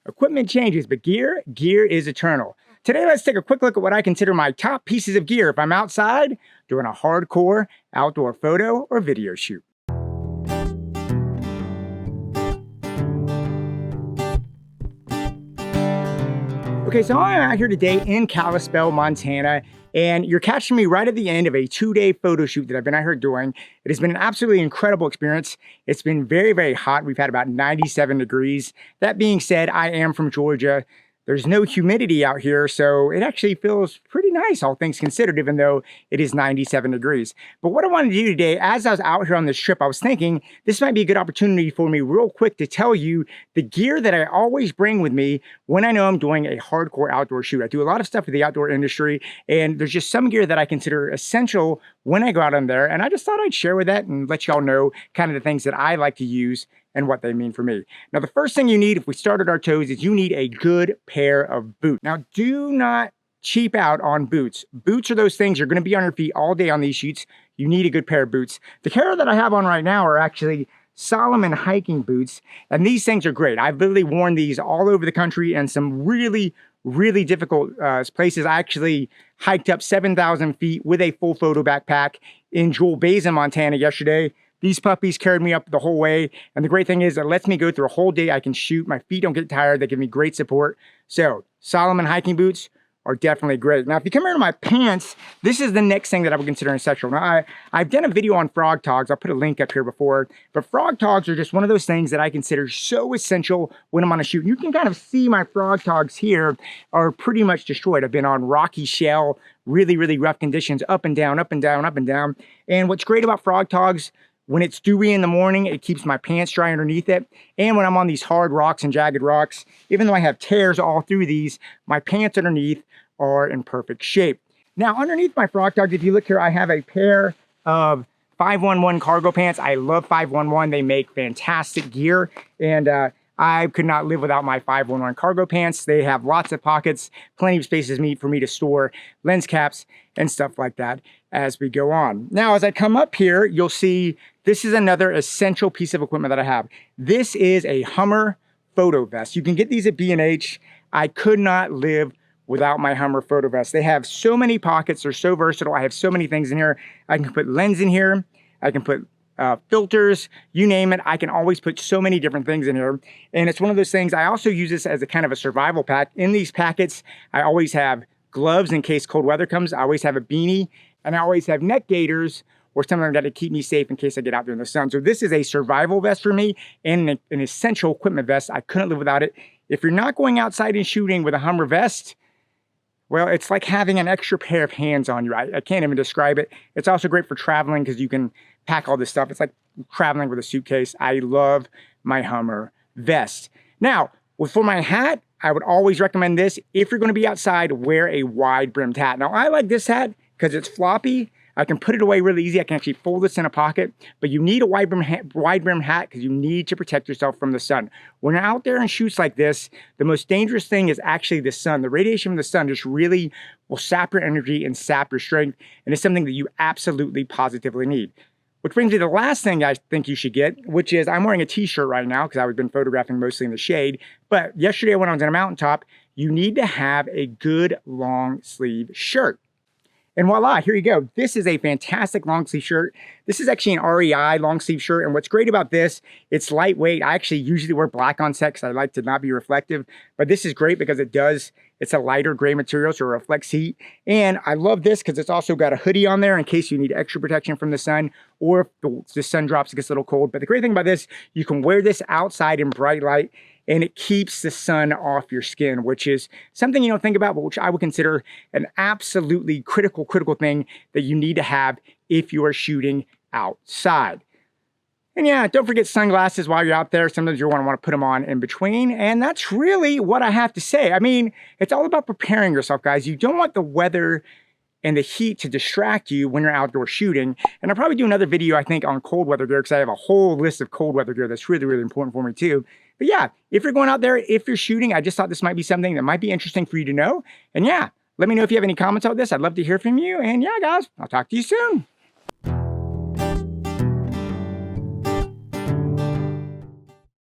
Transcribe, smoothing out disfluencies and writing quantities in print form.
Equipment changes, but gear is eternal. Today, let's take a quick look at what I consider my top pieces of gear if I'm outside doing a hardcore outdoor photo or video shoot. Okay, so I'm out here today in Kalispell, Montana, and you're catching me right at the end of a 2-day photo shoot that I've been out here doing. It has been an absolutely incredible experience. It's been very, very hot. We've had about 97 degrees. That being said, I am from Georgia. There's no humidity out here, so it actually feels pretty nice, all things considered, even though it is 97 degrees. But what I wanted to do today, as I was out here on this trip, I was thinking this might be a good opportunity for me real quick to tell you the gear that I always bring with me when I know I'm doing a hardcore outdoor shoot. I do a lot of stuff with the outdoor industry, and there's just some gear that I consider essential when I go out on there, and I just thought I'd share with that and let y'all know kind of the things that I like to use and what they mean for me. Now, the first thing you need, if we start at our toes, is you need a good pair of boots. Now, do not cheap out on boots. Boots are those things you're gonna be on your feet all day on these shoots. You need a good pair of boots. The pair that I have on right now are actually Salomon hiking boots, and these things are great. I've literally worn these all over the country and some really difficult places. I actually hiked up 7,000 feet with a full photo backpack in Jewel Basin, Montana yesterday. These puppies carried me up the whole way. And the great thing is it lets me go through a whole day. I can shoot. My feet don't get tired. They give me great support. So Salomon hiking boots are definitely great. Now, if you come here to my pants, this is the next thing that I would consider essential. Now, I've done a video on frog togs. I'll put a link up here before. But frog togs are just one of those things that I consider so essential when I'm on a shoot. You can kind of see my frog togs here are pretty much destroyed. I've been on rocky shell, really rough conditions, up and down, up and down, up and down. And what's great about frog togs, when it's dewy in the morning, it keeps my pants dry underneath it. And when I'm on these hard rocks and jagged rocks, even though I have tears all through these, my pants underneath are in perfect shape. Now, underneath my frog togs, if you look here, I have a pair of 511 cargo pants. I love 511. They make fantastic gear. And I could not live without my 511 cargo pants. They have lots of pockets, plenty of spaces for me to store lens caps and stuff like that as we go on. Now, as I come up here, you'll see this is another essential piece of equipment that I have. This is a Hummer photo vest. You can get these at B&H. I could not live without my Hummer photo vest. They have so many pockets. They're so versatile. I have so many things in here. I can put lens in here. I can put filters, you name it. I can always put so many different things in here. And it's one of those things, I also use this as a kind of a survival pack. In these packets, I always have gloves in case cold weather comes. I always have a beanie, and I always have neck gaiters or something that to keep me safe in case I get out there in the sun. So this is a survival vest for me and an essential equipment vest. I couldn't live without it. If you're not going outside and shooting with a Hummer vest, well, it's like having an extra pair of hands on you. I can't even describe it. It's also great for traveling because you can pack all this stuff. It's like traveling with a suitcase. I love my Hummer vest. Now, for my hat, I would always recommend this. If you're going to be outside, wear a wide brimmed hat. Now, I like this hat because it's floppy. I can put it away really easy. I can actually fold this in a pocket, but you need a wide brim hat because you need to protect yourself from the sun. When you're out there in shoots like this, the most dangerous thing is actually the sun. The radiation from the sun just really will sap your energy and sap your strength, and it's something that you absolutely positively need. Which brings me to the last thing I think you should get, which is I'm wearing a t-shirt right now because I've been photographing mostly in the shade. But yesterday when I was on a mountaintop, you need to have a good long sleeve shirt. And voila, here you go. This is a fantastic long sleeve shirt. This is actually an REI long sleeve shirt. And what's great about this, it's lightweight. I actually usually wear black on set because I like to not be reflective. But this is great because it's a lighter gray material, so it reflects heat. And I love this because it's also got a hoodie on there in case you need extra protection from the sun or if the sun drops, it gets a little cold. But the great thing about this, you can wear this outside in bright light and it keeps the sun off your skin, which is something you don't think about, but which I would consider an absolutely critical thing that you need to have if you are shooting outside. And yeah, don't forget sunglasses while you're out there. Sometimes you're going to want to put them on in between. And that's really what I have to say. I mean, it's all about preparing yourself, guys. You don't want the weather and the heat to distract you when you're outdoor shooting. And I'll probably do another video, I think, on cold weather gear because I have a whole list of cold weather gear that's really important for me too. But yeah, if you're going out there, if you're shooting, I just thought this might be something that might be interesting for you to know. And yeah, let me know if you have any comments on this. I'd love to hear from you. And yeah, guys, I'll talk to you soon.